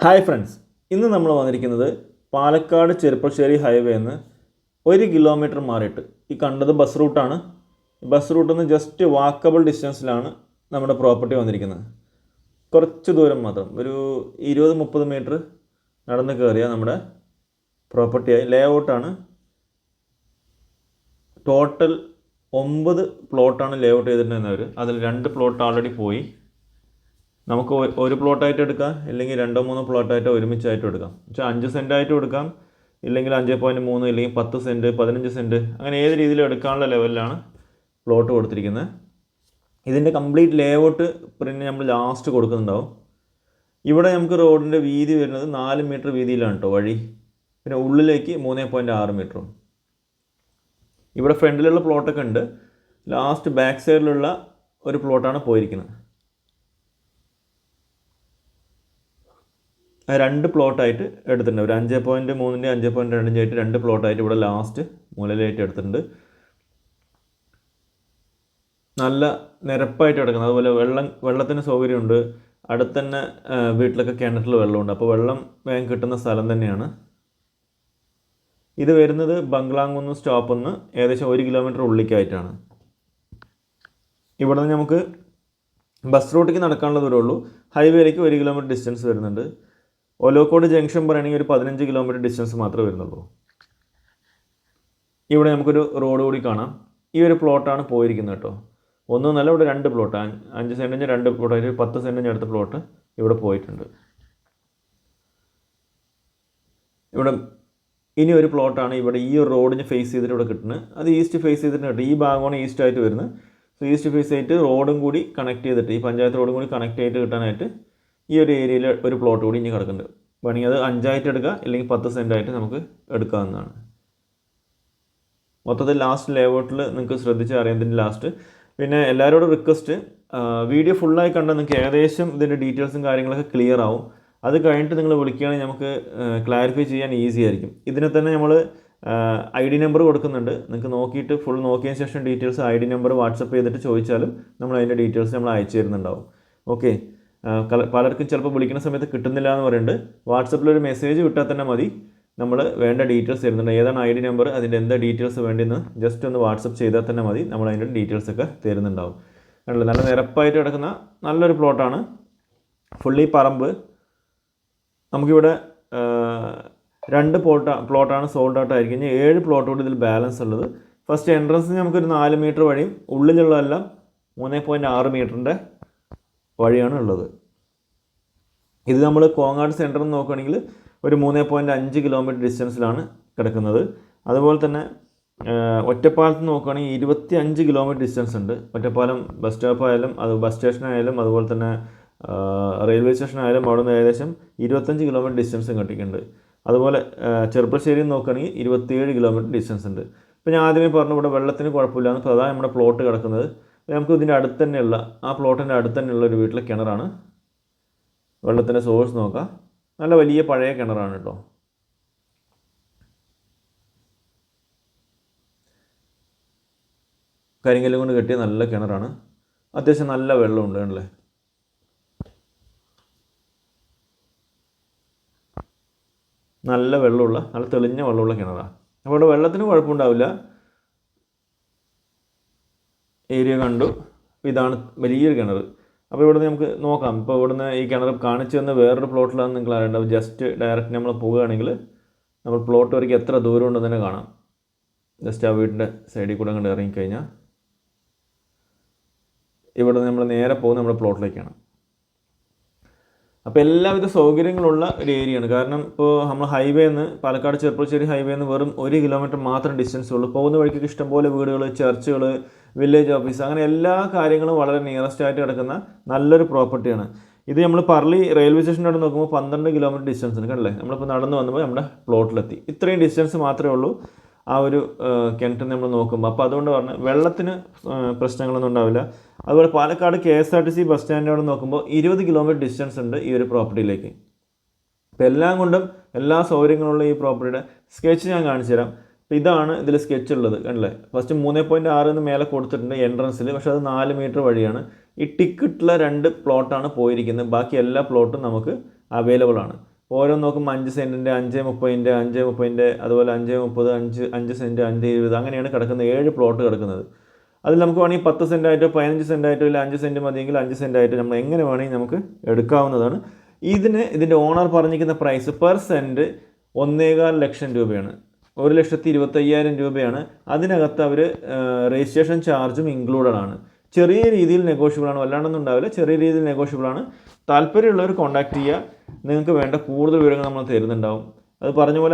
Hi friends, ഇന്ന് നമ്മൾ വന്നിരിക്കുന്നത് പാലക്കാട് ചെറുപ്പശ്ശേരി ഹൈവേ നിന്ന് 1 കിലോമീറ്റർ മാറിയിട്ട് ഈ കണ്ടത് ബസ് റൂട്ടാണ്. ബസ് റൂട്ടിൽ നിന്ന് ജസ്റ്റ് വാക്കബിൾ ഡിസ്റ്റൻസിലാണ് നമ്മുടെ പ്രോപ്പർട്ടി വന്നിരിക്കുന്നത്. കുറച്ച് ദൂരം മാത്രം, ഒരു 20-30 മീറ്റർ നടന്ന് കയറിയാൽ നമ്മുടെ പ്രോപ്പർട്ടിയായി. ലേ ഔട്ടാണ്. ടോട്ടൽ 9 പ്ലോട്ടാണ് ലേ ഔട്ട് ചെയ്തിട്ടുണ്ടെന്നവർ. അതിൽ 2 പ്ലോട്ട് ഓൾറെഡി പോയി. നമുക്ക് ഒരു പ്ലോട്ടായിട്ട് എടുക്കാം, ഇല്ലെങ്കിൽ 2-3 പ്ലോട്ടായിട്ട് ഒരുമിച്ചായിട്ട് എടുക്കാം. പക്ഷേ 5 സെൻറ്റായിട്ടും എടുക്കാം, ഇല്ലെങ്കിൽ 5.3, ഇല്ലെങ്കിൽ 10 സെൻറ്റ്, 15 സെൻറ്റ്, അങ്ങനെ ഏത് രീതിയിൽ എടുക്കാനുള്ള ലെവലിലാണ് പ്ലോട്ട് കൊടുത്തിരിക്കുന്നത്. ഇതിൻ്റെ കംപ്ലീറ്റ് ലേ ഔട്ട് പ്രിൻ്റ് നമ്മൾ ലാസ്റ്റ് കൊടുക്കുന്നുണ്ടാവും. ഇവിടെ നമുക്ക് റോഡിൻ്റെ വീതി വരുന്നത് 4 മീറ്റർ വീതിയിലാണ് കേട്ടോ വഴി. പിന്നെ ഉള്ളിലേക്ക് 3.6 മീറ്ററും. ഇവിടെ ഫ്രണ്ടിലുള്ള പ്ലോട്ടൊക്കെ ഉണ്ട്. ലാസ്റ്റ് ബാക്ക് സൈഡിലുള്ള ഒരു പ്ലോട്ടാണ് പോയിരിക്കുന്നത്. 2 പ്ലോട്ടായിട്ട് എടുത്തിട്ടുണ്ട്. ഒരു 5.3-ൻ്റെ 5.2-ൻ്റെ ആയിട്ട് 2 പ്ലോട്ടായിട്ട് ഇവിടെ ലാസ്റ്റ് മൂലയിലായിട്ട് എടുത്തിട്ടുണ്ട്. നല്ല നിരപ്പായിട്ട് കിടക്കുന്നത്. അതുപോലെ വെള്ളത്തിന് സൗകര്യമുണ്ട്. അടുത്ത് തന്നെ വീട്ടിലൊക്കെ കിണറ്റിൽ വെള്ളമുണ്ട്. അപ്പോൾ വെള്ളം വേഗം കിട്ടുന്ന സ്ഥലം തന്നെയാണ്. ഇത് വരുന്നത് ബംഗ്ലാംകുന്ന് സ്റ്റോപ്പിൽ നിന്ന് ഏകദേശം 1 കിലോമീറ്റർ ഉള്ളിലേക്കായിട്ടാണ്. ഇവിടെ നിന്ന് നമുക്ക് ബസ് റൂട്ടിലേക്ക് നടക്കാനുള്ള ദൂരമുള്ളൂ. ഹൈവേയിലേക്ക് 1 കിലോമീറ്റർ ഡിസ്റ്റൻസ് വരുന്നുണ്ട്. ഒലോക്കോട് ജംഗ്ഷൻ പറയുകയാണെങ്കിൽ ഒരു 15 കിലോമീറ്റർ ഡിസ്റ്റൻസ് മാത്രമേ വരുന്നുള്ളൂ. ഇവിടെ നമുക്കൊരു റോഡ് കൂടി കാണാം. ഈ ഒരു പ്ലോട്ടാണ് പോയിരിക്കുന്നത് കേട്ടോ. ഒന്നൊന്നല്ല, ഇവിടെ 2 പ്ലോട്ട്, 5 സെൻറ്റിന് 2 പ്ലോട്ടായിട്ട് 10 സെൻറ്റിന് അടുത്ത പ്ലോട്ട് ഇവിടെ പോയിട്ടുണ്ട്. ഇവിടെ ഇനി ഒരു പ്ലോട്ടാണ് ഇവിടെ ഈ ഒരു റോഡിന് ഫേസ് ചെയ്തിട്ട് ഇവിടെ കിട്ടുന്നത്. അത് ഈസ്റ്റ് ഫേസ് ചെയ്തിട്ട് കിട്ടും. ഈ ഭാഗമാണ് ഈസ്റ്റ് ആയിട്ട് വരുന്നത്. സോ ഈസ്റ്റ് ഫേസ് ആയിട്ട് റോഡും കൂടി കണക്ട് ചെയ്തിട്ട്, ഈ പഞ്ചായത്ത് റോഡും കൂടി കണക്ട് ചെയ്തിട്ട് കിട്ടാനായിട്ട് ഈ ഒരു ഏരിയയിൽ ഒരു പ്ലോട്ട് കൂടി ഇനി കിടക്കുന്നുണ്ട്. വേണമെങ്കിൽ അത് 5 ആയിട്ട് എടുക്കുക, ഇല്ലെങ്കിൽ 10 സെൻറ്റായിട്ട് നമുക്ക് എടുക്കാവുന്നതാണ്. മൊത്തത്തിൽ ലാസ്റ്റ് ലേഔട്ടിൽ നിങ്ങൾക്ക് ശ്രദ്ധിച്ച് അറിയുന്നതിൻ്റെ ലാസ്റ്റ്. പിന്നെ എല്ലാവരോടും റിക്വസ്റ്റ്, വീഡിയോ ഫുള്ളായി കണ്ടാൽ നിങ്ങൾക്ക് ഏകദേശം ഇതിൻ്റെ ഡീറ്റെയിൽസും കാര്യങ്ങളൊക്കെ ക്ലിയർ ആവും. അത് കഴിഞ്ഞിട്ട് നിങ്ങൾ വിളിക്കുകയാണെങ്കിൽ നമുക്ക് ക്ലാരിഫൈ ചെയ്യാൻ ഈസി ആയിരിക്കും. ഇതിനെ തന്നെ നമ്മൾ ID നമ്പർ കൊടുക്കുന്നുണ്ട്. നിങ്ങൾക്ക് നോക്കിയിട്ട് ഫുൾ നോക്കിയതിന് ശേഷം ഡീറ്റെയിൽസ് ID നമ്പർ വാട്സപ്പ് ചെയ്തിട്ട് ചോദിച്ചാലും നമ്മൾ അതിൻ്റെ ഡീറ്റെയിൽസ് നമ്മൾ അയച്ചു തരുന്നുണ്ടാവും. ഓക്കെ. പലർക്കും ചിലപ്പോൾ വിളിക്കുന്ന സമയത്ത് കിട്ടുന്നില്ല എന്ന് പറയുന്നുണ്ട്. വാട്സപ്പിലൊരു മെസ്സേജ് വിട്ടാൽ തന്നെ മതി, നമ്മൾ വേണ്ട ഡീറ്റെയിൽസ് തരുന്നുണ്ട്. ഏതാണ് ID നമ്പർ, അതിൻ്റെ എന്താ ഡീറ്റെയിൽസ് വേണ്ടിയെന്ന് ജസ്റ്റ് ഒന്ന് വാട്സപ്പ് ചെയ്താൽ തന്നെ മതി, നമ്മൾ അതിൻ്റെ ഡീറ്റെയിൽസൊക്കെ തരുന്നുണ്ടാവും. കണ്ടില്ല, നല്ല നിരപ്പായിട്ട് കിടക്കുന്ന നല്ലൊരു പ്ലോട്ടാണ്. ഫുള്ളി പറമ്പ്. നമുക്കിവിടെ 2 പ്ലോട്ടാണ് സോൾഡ് ഔട്ട് ആയിരിക്കും. ഇനി 7 പ്ലോട്ട് കൂടി ഇതിൽ ബാലൻസ് ഉള്ളത്. ഫസ്റ്റ് എൻട്രൻസിന് നമുക്കൊരു 4 മീറ്റർ വഴിയും ഉള്ളിലുള്ളതെല്ലാം 3.6 മീറ്ററിൻ്റെ വഴിയാണ് ഉള്ളത്. ഇത് നമ്മൾ കോങ്ങാട് സെൻറ്ററിൽ നിന്ന് നോക്കുകയാണെങ്കിൽ ഒരു 3.5 കിലോമീറ്റർ ഡിസ്റ്റൻസിലാണ് കിടക്കുന്നത്. അതുപോലെ തന്നെ ഒറ്റപ്പാലത്ത് നിന്ന് നോക്കുകയാണെങ്കിൽ 25 കിലോമീറ്റർ ഡിസ്റ്റൻസ് ഉണ്ട്. ഒറ്റപ്പാലം ബസ് സ്റ്റോപ്പായാലും അത് ബസ് സ്റ്റേഷനായാലും അതുപോലെ തന്നെ റെയിൽവേ സ്റ്റേഷനായാലും അവിടെ നിന്ന് ഏകദേശം 25 കിലോമീറ്റർ ഡിസ്റ്റൻസും കിട്ടിയിട്ടുണ്ട്. അതുപോലെ ചെറുപ്പശ്ശേരിയിൽ നോക്കുകയാണെങ്കിൽ 27 കിലോമീറ്റർ ഡിസ്റ്റൻസ് ഉണ്ട്. ഇപ്പോൾ ഞാൻ ആദ്യമേ പറഞ്ഞു ഇവിടെ വെള്ളത്തിന് കുഴപ്പമില്ലാന്ന്. അപ്പോൾ അതാണ് നമ്മുടെ പ്ലോട്ട് കിടക്കുന്നത്. നമുക്ക് ഇതിൻ്റെ അടുത്ത് തന്നെയുള്ള ആ പ്ലോട്ടിൻ്റെ അടുത്ത് തന്നെയുള്ള ഒരു വീട്ടിലെ കിണറാണ്. വെള്ളത്തിൻ്റെ സോഴ്സ് നോക്കാം. നല്ല വലിയ പഴയ കിണറാണ് കേട്ടോ. കരിങ്കല്ലും കൊണ്ട് കെട്ടിയ നല്ല കിണറാണ്. അത്യാവശ്യം നല്ല വെള്ളമുണ്ട് കണ്ടല്ലേ. നല്ല വെള്ളമുള്ള, നല്ല തെളിഞ്ഞ വെള്ളമുള്ള കിണറാണ്. അപ്പോൾ ഇവിടെ വെള്ളത്തിന് കുഴപ്പമുണ്ടാവില്ല. ഏരിയ കണ്ടു. ഇതാണ് വലിയൊരു കിണർ. അപ്പോൾ ഇവിടുന്ന് നമുക്ക് നോക്കാം. ഇപ്പോൾ ഇവിടുന്ന് ഈ കിണർ കാണിച്ചു തന്ന വേറൊരു പ്ലോട്ടിലാണ് നിങ്ങൾ അറിയേണ്ടത്. ജസ്റ്റ് ഡയറക്റ്റ് നമ്മൾ പോവുകയാണെങ്കിൽ നമ്മൾ പ്ലോട്ട് വരയ്ക്ക് എത്ര ദൂരം ഉണ്ടെന്ന് തന്നെ കാണാം. ജസ്റ്റ് ആ വീടിൻ്റെ സൈഡിൽ കൂടെ അങ്ങോട്ട് ഇറങ്ങിക്കഴിഞ്ഞാൽ ഇവിടെ നമ്മൾ നേരെ പോകുന്നത് നമ്മുടെ പ്ലോട്ടിലേക്കാണ്. അപ്പോൾ എല്ലാവിധ സൗകര്യങ്ങളുള്ള ഒരു ഏരിയയാണ്. കാരണം ഇപ്പോൾ നമ്മൾ ഹൈവേ നിന്ന് പാലക്കാട് ചെറുപ്പശ്ശേരി ഹൈവേ നിന്ന് വെറും 1 കിലോമീറ്റർ മാത്രം ഡിസ്റ്റൻസ് ഉള്ളൂ. പോകുന്ന വഴിക്കൊക്കെ ഇഷ്ടംപോലെ വീടുകൾ, ചർച്ചുകൾ, വില്ലേജ് ഓഫീസ്, അങ്ങനെ എല്ലാ കാര്യങ്ങളും വളരെ നിയറസ്റ്റ് ആയിട്ട് കിടക്കുന്ന നല്ലൊരു പ്രോപ്പർട്ടിയാണ്. ഇത് നമ്മൾ പറളി റെയിൽവേ സ്റ്റേഷനോട് നോക്കുമ്പോൾ 12 കിലോമീറ്റർ ഡിസ്റ്റൻസ് ഉണ്ട് കണ്ടല്ലേ. നമ്മളിപ്പോൾ നടന്നു വന്നപ്പോൾ നമ്മുടെ പ്ലോട്ടിലെത്തി. ഇത്രയും ഡിസ്റ്റൻസ് മാത്രമേ ഉള്ളൂ ആ ഒരു കിണറ്റിൽ നമ്മൾ നോക്കുമ്പോൾ. അപ്പോൾ അതുകൊണ്ട് പറഞ്ഞാൽ വെള്ളത്തിന് പ്രശ്നങ്ങളൊന്നും ഉണ്ടാവില്ല. അതുപോലെ പാലക്കാട് KSRTC ബസ് സ്റ്റാൻഡിനോട് നോക്കുമ്പോൾ 20 കിലോമീറ്റർ ഡിസ്റ്റൻസ് ഉണ്ട് ഈ ഒരു പ്രോപ്പർട്ടിയിലേക്ക്. അപ്പോൾ എല്ലാം കൊണ്ടും എല്ലാ സൗകര്യങ്ങളുള്ള ഈ പ്രോപ്പർട്ടിയുടെ സ്കെച്ച് ഞാൻ കാണിച്ചു തരാം. അപ്പോൾ ഇതാണ് ഇതിൽ സ്കെച്ച് ഉള്ളത് കണ്ടല്ലേ. ഫസ്റ്റ് 3.6 എന്ന് മേലെ കൊടുത്തിട്ടുണ്ട് എൻട്രൻസിൽ. പക്ഷേ അത് 4 മീറ്റർ വഴിയാണ്. ഈ ടിക്കറ്റുള്ള 2 പ്ലോട്ടാണ് പോയിരിക്കുന്നത്. ബാക്കി എല്ലാ പ്ലോട്ടും നമുക്ക് അവൈലബിൾ ആണ്. ഓരോന്ന് നോക്കുമ്പോൾ 5 സെൻറ്റിൻ്റെ 5.30 5.30 അതുപോലെ 5.30 5 സെൻറ്റ് 5.20 അങ്ങനെയാണ് കിടക്കുന്നത് 7 പ്ലോട്ട് കിടക്കുന്നത്. അതിൽ നമുക്ക് വേണമെങ്കിൽ 10 സെൻറ്റായിട്ടോ 15 സെൻറ്റായിട്ടോ ഇല്ല 5 സെൻറ്റ് മതിയെങ്കിൽ 5 സെൻറ്റായിട്ടോ നമ്മൾ എങ്ങനെ വേണമെങ്കിൽ നമുക്ക് എടുക്കാവുന്നതാണ്. ഇതിൻ്റെ ഓണർ പറഞ്ഞിരിക്കുന്ന പ്രൈസ് പെർ സെൻറ്റ് 1.25 ലക്ഷം രൂപയാണ്. 1,25,000 രൂപയാണ്. അതിനകത്ത് അവർ രജിസ്ട്രേഷൻ ചാർജും ഇൻക്ലൂഡഡ് ആണ്. ചെറിയ രീതിയിൽ നെഗോഷ്യബിൾ ആണ്, വല്ലാണ്ടൊന്നും ഉണ്ടാവില്ല, ചെറിയ രീതിയിൽ നെഗോഷ്യബിൾ ആണ്. താല്പര്യമുള്ളവർ കോൺടാക്ട് ചെയ്യുക. നിങ്ങൾക്ക് വേണ്ട കൂടുതൽ വിവരങ്ങൾ നമ്മൾ തരുന്നുണ്ടാവും. അത്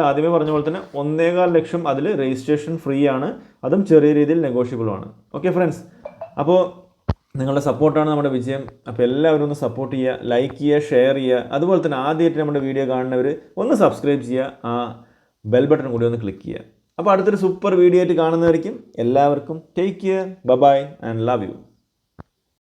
ആദ്യമേ പറഞ്ഞ പോലെ തന്നെ 1.25 ലക്ഷം അതിൽ രജിസ്ട്രേഷൻ ഫ്രീ ആണ്, അതും ചെറിയ രീതിയിൽ നെഗോഷ്യബിളും ആണ്. ഓക്കെ ഫ്രണ്ട്സ്, അപ്പോൾ നിങ്ങളുടെ സപ്പോർട്ടാണ് നമ്മുടെ വിജയം. അപ്പോൾ എല്ലാവരും ഒന്ന് സപ്പോർട്ട് ചെയ്യുക, ലൈക്ക് ചെയ്യുക, ഷെയർ ചെയ്യുക. അതുപോലെ തന്നെ ആദ്യമായിട്ട് നമ്മുടെ വീഡിയോ കാണുന്നവർ ഒന്ന് സബ്സ്ക്രൈബ് ചെയ്യുക, ആ ബെൽ ബട്ടൺ കൂടി ഒന്ന് ക്ലിക്ക് ചെയ്യുക. അപ്പോൾ അടുത്തൊരു സൂപ്പർ വീഡിയോ ആയിട്ട് കാണുന്നതായിരിക്കും. എല്ലാവർക്കും take care, bye and love U.